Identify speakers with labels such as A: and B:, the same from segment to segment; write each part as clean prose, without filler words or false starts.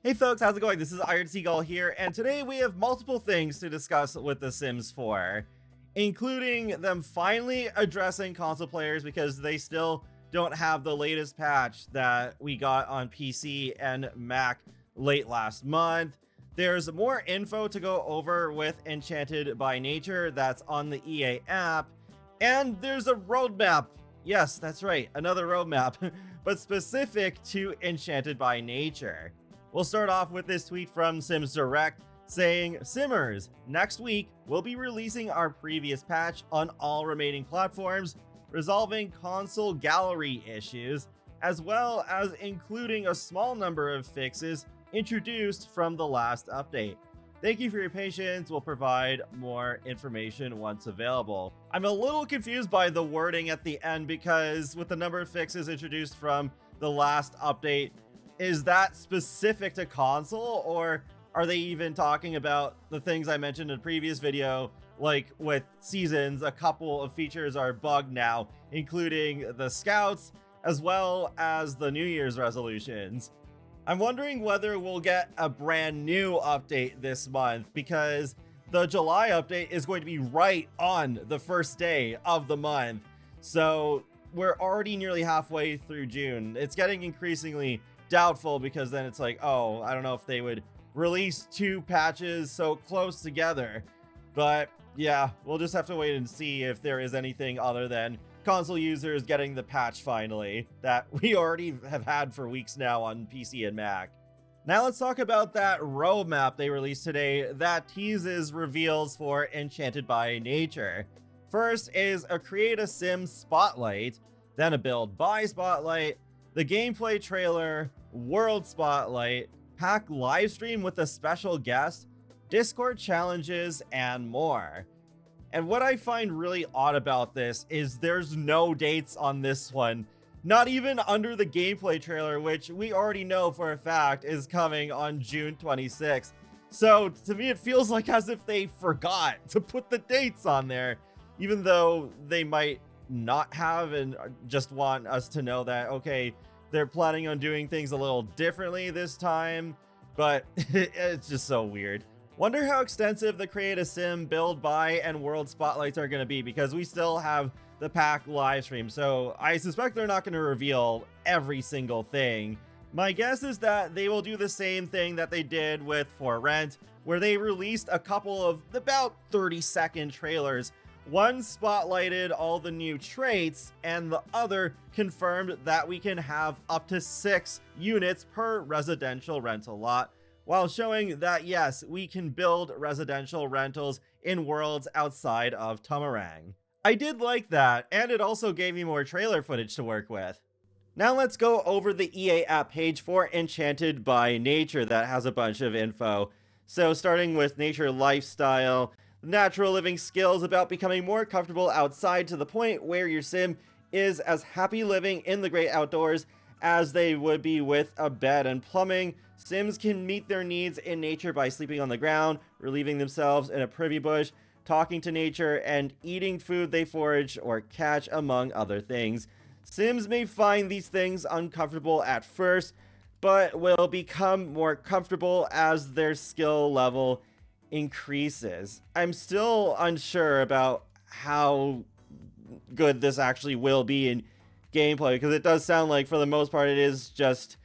A: Hey folks, how's it going? This is Iron Seagull here, and today we have multiple things to discuss with The Sims 4, including them finally addressing console players because they still don't have the latest patch that we got on PC and Mac late last month. There's more info to go over with Enchanted by Nature that's on the EA app, and there's a roadmap. Yes, that's right, another roadmap, but specific to Enchanted by Nature. We'll start off with this tweet from Sims Direct saying, Simmers, next week we'll be releasing our previous patch on all remaining platforms, resolving console gallery issues, as well as including a small number of fixes introduced from the last update. Thank you for your patience. We'll provide more information once available. I'm a little confused by the wording at the end because with the number of fixes introduced from the last update, is that specific to console, or are they even talking about the things I mentioned in a previous video, like with seasons, a couple of features are bugged now, including the scouts, as well as the New Year's resolutions. I'm wondering whether we'll get a brand new update this month, because the July update is going to be right on the first day of the month. So we're already nearly halfway through June. It's getting increasingly doubtful because then it's like, oh, I don't know if they would release two patches so close together. But yeah, we'll just have to wait and see if there is anything other than console users getting the patch finally that we already have had for weeks now on PC and Mac. Now let's talk about that roadmap they released today that teases reveals for Enchanted by Nature. First is a Create a Sim Spotlight, then a Build By Spotlight, the gameplay trailer, World Spotlight, pack livestream with a special guest, Discord challenges, and more. And what I find really odd about this is there's no dates on this one, not even under the gameplay trailer, which we already know for a fact is coming on June 26th. So to me, it feels like as if they forgot to put the dates on there, even though they might not have and just want us to know that, okay, they're planning on doing things a little differently this time, but it's just so weird. Wonder how extensive the Create a Sim, Build By, and World Spotlights are going to be, because we still have the pack live stream, so I suspect they're not going to reveal every single thing. My guess is that they will do the same thing that they did with For Rent, where they released a couple of about 30-second trailers. One spotlighted all the new traits, and the other confirmed that we can have up to 6 units per residential rental lot, while showing that yes, we can build residential rentals in worlds outside of Tamarang. I did like that, and it also gave me more trailer footage to work with. Now let's go over the EA app page for Enchanted by Nature that has a bunch of info. So starting with Nature Lifestyle, natural living skills about becoming more comfortable outside to the point where your sim is as happy living in the great outdoors as they would be with a bed and plumbing. Sims can meet their needs in nature by sleeping on the ground, relieving themselves in a privy bush, talking to nature, and eating food they forage or catch, among other things. Sims may find these things uncomfortable at first, but will become more comfortable as their skill level increases. I'm still unsure about how good this actually will be in gameplay, because it does sound like for the most part it is just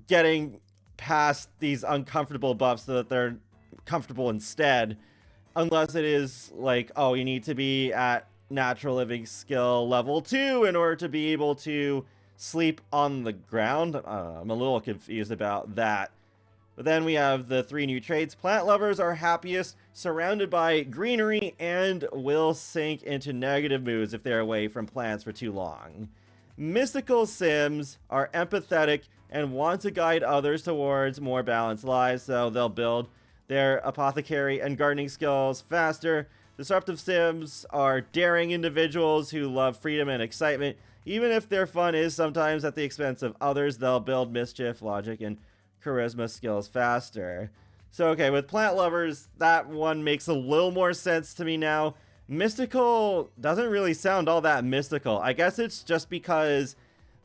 A: getting past these uncomfortable buffs so that they're comfortable instead, unless it is like, oh, you need to be at natural living skill level 2 in order to be able to sleep on the ground. I'm a little confused about that. But then we have the 3 new traits. Plant lovers are happiest surrounded by greenery and will sink into negative moods if they're away from plants for too long. Mystical Sims are empathetic and want to guide others towards more balanced lives, so they'll build their apothecary and gardening skills faster. Disruptive Sims are daring individuals who love freedom and excitement. Even if their fun is sometimes at the expense of others, they'll build mischief, logic, and charisma skills faster. So okay, with plant lovers, that one makes a little more sense to me now. Mystical doesn't really sound all that mystical. I guess it's just because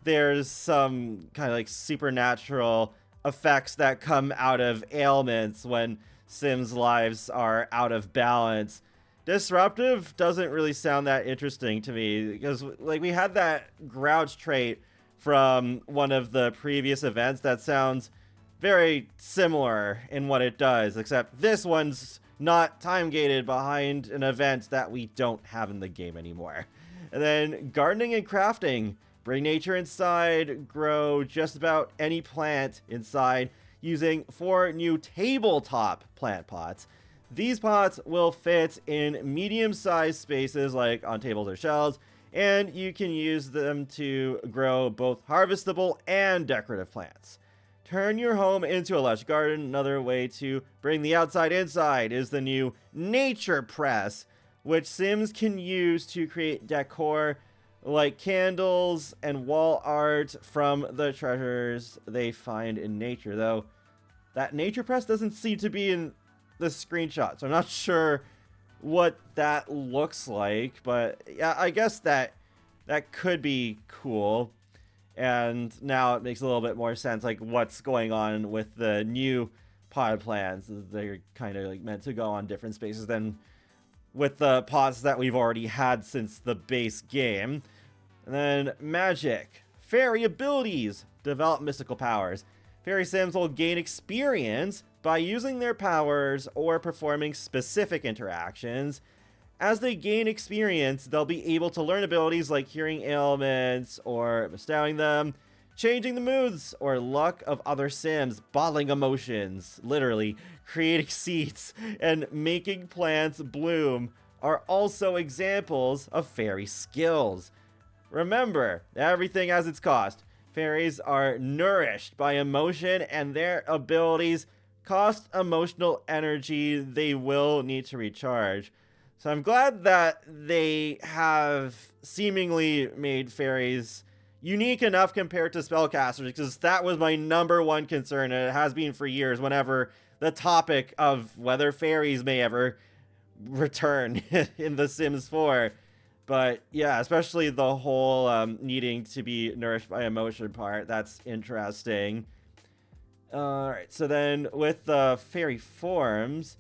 A: there's some kind of like supernatural effects that come out of ailments when Sims' lives are out of balance. Disruptive doesn't really sound that interesting to me, because like we had that grouch trait from one of the previous events that sounds very similar in what it does, except this one's not time gated behind an event that we don't have in the game anymore. And then gardening and crafting. Bring nature inside, grow just about any plant inside using 4 new tabletop plant pots. These pots will fit in medium-sized spaces like on tables or shelves, and you can use them to grow both harvestable and decorative plants. Turn your home into a lush garden. Another way to bring the outside inside is the new Nature Press, which Sims can use to create decor like candles and wall art from the treasures they find in nature. Though that Nature Press doesn't seem to be in the screenshot, so I'm not sure what that looks like, but yeah, I guess that could be cool. And now it makes a little bit more sense, like what's going on with the new pod plans. They're kind of like meant to go on different spaces than with the pods that we've already had since the base game. And then magic, fairy abilities, develop mystical powers. Fairy Sims will gain experience by using their powers or performing specific interactions. As they gain experience, they'll be able to learn abilities like curing ailments or bestowing them, changing the moods or luck of other Sims, bottling emotions, literally, creating seeds, and making plants bloom are also examples of fairy skills. Remember, everything has its cost. Fairies are nourished by emotion, and their abilities cost emotional energy they will need to recharge. So I'm glad that they have seemingly made fairies unique enough compared to spellcasters, because that was my #1 concern, and it has been for years whenever the topic of whether fairies may ever return in The Sims 4. But yeah, especially the whole needing to be nourished by emotion part, that's interesting. Alright, so then with the fairy forms,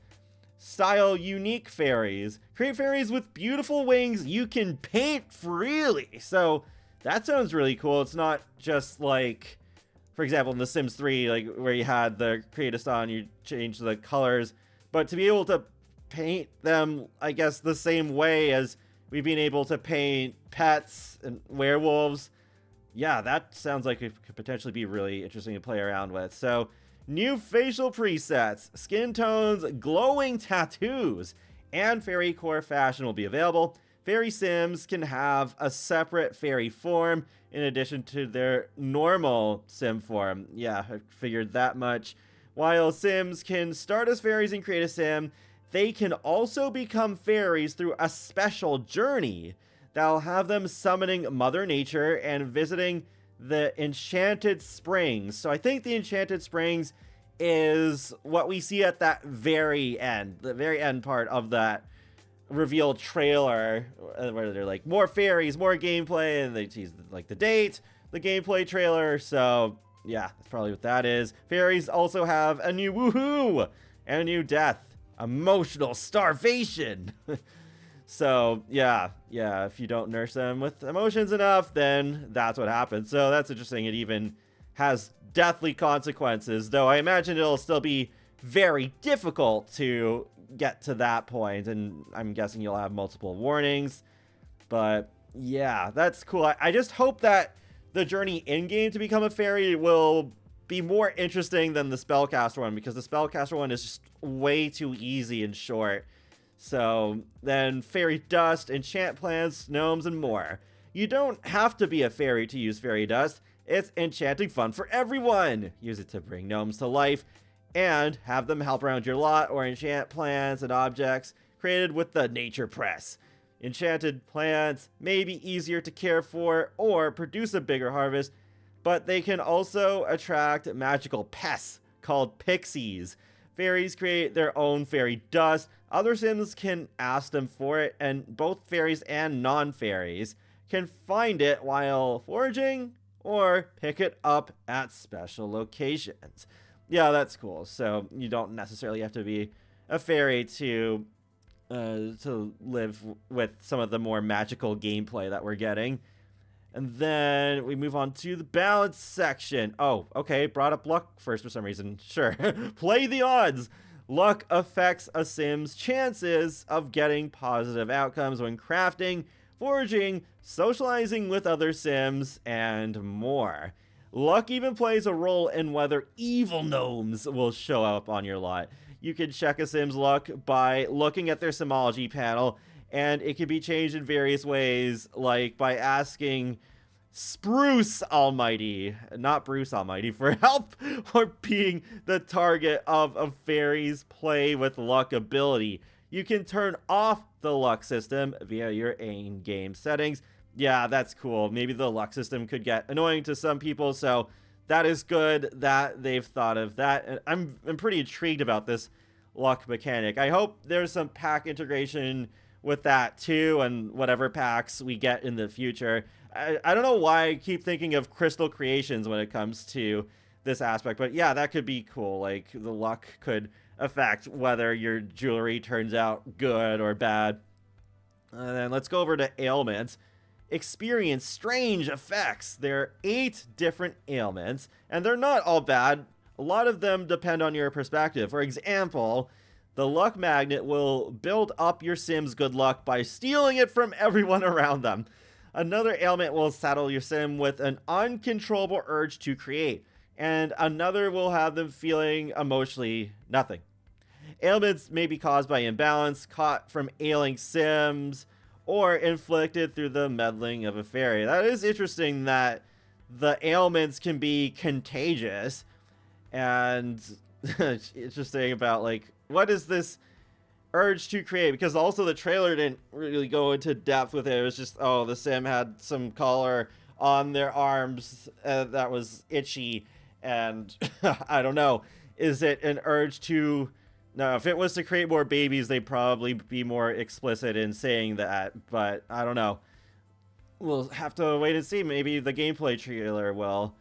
A: style unique fairies. Create fairies with beautiful wings you can paint freely. So that sounds really cool. It's not just like, for example, in The Sims 3, like where you had the create a style and you change the colors, but to be able to paint them, I guess, the same way as we've been able to paint pets and werewolves. Yeah, that sounds like it could potentially be really interesting to play around with. So, new facial presets, skin tones, glowing tattoos, and fairy core fashion will be available. Fairy Sims can have a separate fairy form in addition to their normal Sim form. Yeah, I figured that much. While Sims can start as fairies and create a Sim, they can also become fairies through a special journey that'll have them summoning Mother Nature and visiting the Enchanted Springs. So I think the Enchanted Springs is what we see at that very end, the very end part of that reveal trailer, where they're like, more fairies, more gameplay, and they tease like the date, the gameplay trailer. So yeah, that's probably what that is. Fairies also have a new woohoo and a new death. Emotional starvation. So yeah, if you don't nurse them with emotions enough, then that's what happens. So that's interesting. It even has deathly consequences, though I imagine it'll still be very difficult to get to that point, and I'm guessing you'll have multiple warnings. But yeah, that's cool. I just hope that the journey in-game to become a fairy will be more interesting than the spellcaster one, because the spellcaster one is just way too easy and short. So then fairy dust, enchant plants, gnomes, and more. You don't have to be a fairy to use fairy dust. It's enchanting fun for everyone. Use it to bring gnomes to life and have them help around your lot, or enchant plants and objects created with the Nature Press. Enchanted plants may be easier to care for or produce a bigger harvest, but they can also attract magical pests called pixies. Fairies create their own fairy dust. Other Sims can ask them for it, and both fairies and non-fairies can find it while foraging or pick it up at special locations. Yeah, that's cool. So you don't necessarily have to be a fairy to live with some of the more magical gameplay that we're getting. And then we move on to the balance section. Oh, okay, brought up luck first for some reason. Sure. Play the odds. Luck affects a sim's chances of getting positive outcomes when crafting, foraging, socializing with other sims, and more. Luck even plays a role in whether evil gnomes will show up on your lot. You can check a sim's luck by looking at their simology panel, and it can be changed in various ways, like by asking Spruce Almighty, not Bruce Almighty, for help or being the target of a fairy's play with luck ability. You can turn off the luck system via your in-game settings. Yeah, that's cool. Maybe the luck system could get annoying to some people, so that is good that they've thought of that. I'm pretty intrigued about this luck mechanic. I hope there's some pack integration with that too, and whatever packs we get in the future. I don't know why I keep thinking of Crystal Creations when it comes to this aspect, but yeah, that could be cool. Like, the luck could affect whether your jewelry turns out good or bad. And then let's go over to ailments. Experience strange effects. There are 8 different ailments, and they're not all bad. A lot of them depend on your perspective. For example, the luck magnet will build up your sim's good luck by stealing it from everyone around them. Another ailment will saddle your sim with an uncontrollable urge to create, and another will have them feeling emotionally nothing. Ailments may be caused by imbalance, caught from ailing sims, or inflicted through the meddling of a fairy. That is interesting that the ailments can be contagious, and interesting about, like, what is this urge to create? Because also the trailer didn't really go into depth with it. It was just, oh, the sim had some color on their arms that was itchy, and I don't know. Is it an urge to... No, if it was to create more babies, they'd probably be more explicit in saying that, but I don't know. We'll have to wait and see. Maybe the gameplay trailer will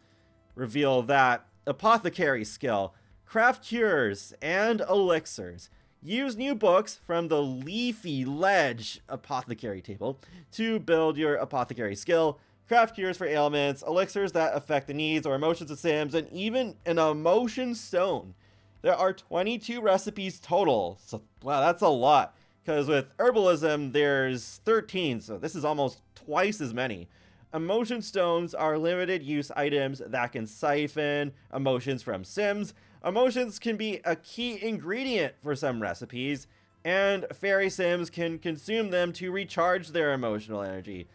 A: reveal that. Apothecary skill. Craft cures and elixirs. Use new books from the Leafy Ledge apothecary table to build your apothecary skill. Craft cures for ailments, elixirs that affect the needs or emotions of sims, and even an emotion stone. There are 22 recipes total. So, wow, that's a lot. Because with herbalism, there's 13, so this is almost twice as many. Emotion stones are limited use items that can siphon emotions from sims. Emotions can be a key ingredient for some recipes, and fairy sims can consume them to recharge their emotional energy.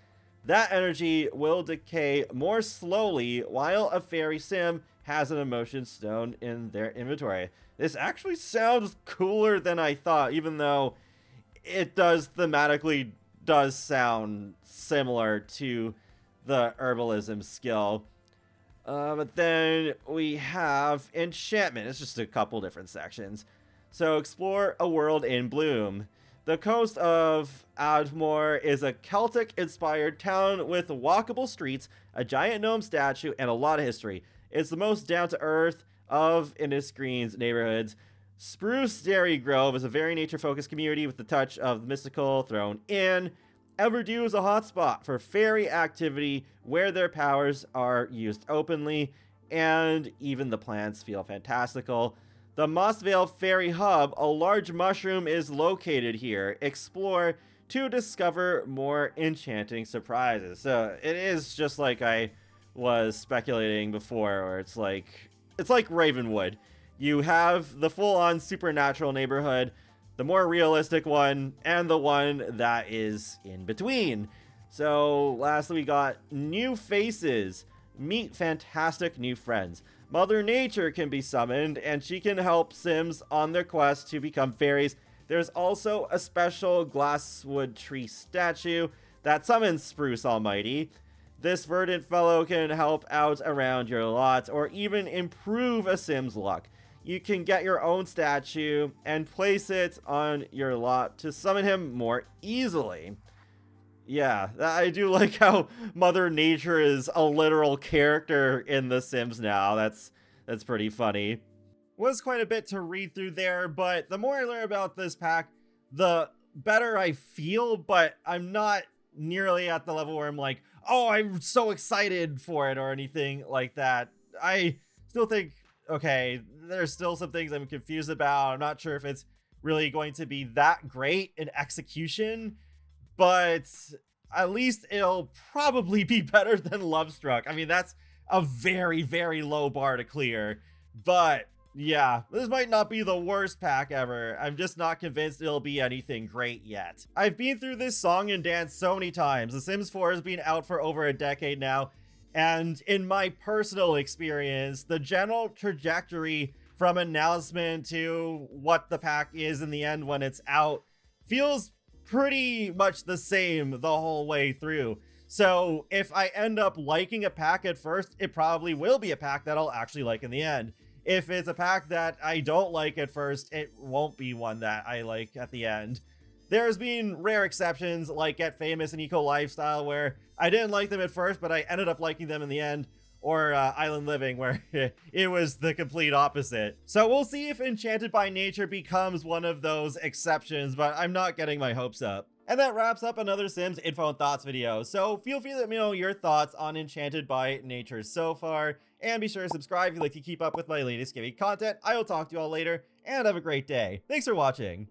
A: That energy will decay more slowly while a fairy sim has an emotion stone in their inventory. This actually sounds cooler than I thought, even though it thematically does sound similar to the herbalism skill. But then we have enchantment. It's just a couple different sections. So explore a world in bloom. The coast of Ardmore is a Celtic-inspired town with walkable streets, a giant gnome statue, and a lot of history. It's the most down-to-earth of Innisgreen's neighborhoods. Spruce Dairy Grove is a very nature-focused community with the touch of the mystical thrown in. Everdew is a hotspot for fairy activity where their powers are used openly, and even the plants feel fantastical. The Mossvale Fairy Hub, a large mushroom, is located here. Explore to discover more enchanting surprises. So it is just like I was speculating before, where it's like Ravenwood. You have the full-on supernatural neighborhood, the more realistic one, and the one that is in between. So lastly, we got new faces. Meet fantastic new friends. Mother Nature can be summoned, and she can help sims on their quest to become fairies. There's also a special glasswood tree statue that summons Spruce Almighty. This verdant fellow can help out around your lot, or even improve a sim's luck. You can get your own statue and place it on your lot to summon him more easily. Yeah, I do like how Mother Nature is a literal character in The Sims now. That's pretty funny. Was quite a bit to read through there, but the more I learn about this pack, the better I feel, but I'm not nearly at the level where I'm like, oh, I'm so excited for it or anything like that. I still think, okay, there's still some things I'm confused about. I'm not sure if it's really going to be that great in execution, but at least it'll probably be better than Love Struck. I mean, that's a very, very low bar to clear, but yeah, this might not be the worst pack ever. I'm just not convinced it'll be anything great yet. I've been through this song and dance so many times. The Sims 4 has been out for over a decade now, and in my personal experience, the general trajectory from announcement to what the pack is in the end when it's out feels pretty much the same the whole way through. So if I end up liking a pack at first, it probably will be a pack that I'll actually like in the end. If it's a pack that I don't like at first, it won't be one that I like at the end. There's been rare exceptions like Get Famous and Eco Lifestyle where I didn't like them at first, but I ended up liking them in the end, or Island Living where it was the complete opposite. So we'll see if Enchanted by Nature becomes one of those exceptions, but I'm not getting my hopes up. And that wraps up another Sims info and thoughts video. So feel free to let me know your thoughts on Enchanted by Nature so far, and be sure to subscribe if you'd like to keep up with my latest gaming content. I will talk to you all later, and have a great day. Thanks for watching.